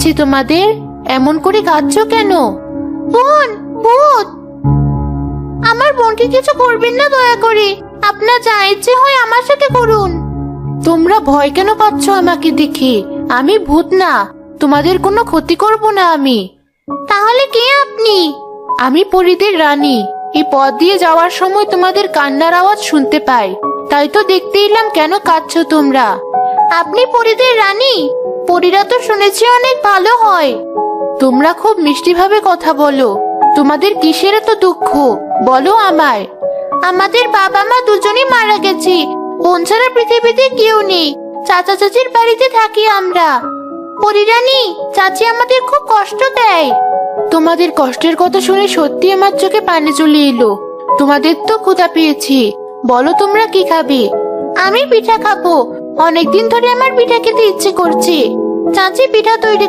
হয়েছে তোমাদের? এমন করে কাঁদছো কেন? বোন, ভূত! আমার বোনকে কিছু করবেন না দয়া করে। আপনার যা ইচ্ছে হয় আমার সাথে করুন। তোমরা ভয় কেন পাচ্ছ আমাকে দেখে? আমি ভূত না, তোমাদের কোনো ক্ষতি করব না আমি। তাহলে কে আপনি? আমি পরীদের রানী। এই পথ দিয়ে যাওয়ার সময় তোমাদের কান্নার আওয়াজ শুনতে পাই, তাই তো দেখতে এলাম কেন কাঁদছো তোমরা। আপনি পরীদের রানী? পরীরা তো শুনেছি অনেক ভালো হয়। তোমরা খুব মিষ্টিভাবে কথা বলো। তোমাদের কিসের এত দুঃখ বলো আমায়? আমাদের বাবা মা দুজনেই মারা গেছে। বোন ছাড়া পৃথিবীতে কেউ নেই। চাচা চাচির বাড়িতে থাকি আমরা। পরিরানী, চাচি আমাদের খুব কষ্ট দেয়। তোমাদের কষ্টের কথা শুনে সত্যি আমার চোখে পানি চলে এলো। তোমাদের তো ক্ষুধা পেয়েছে, বলো তোমরা কি খাবে? আমি পিঠা খাবো। অনেকদিন ধরে আমার পিঠা খেতে ইচ্ছে করছে। চাচি পিঠা তৈরি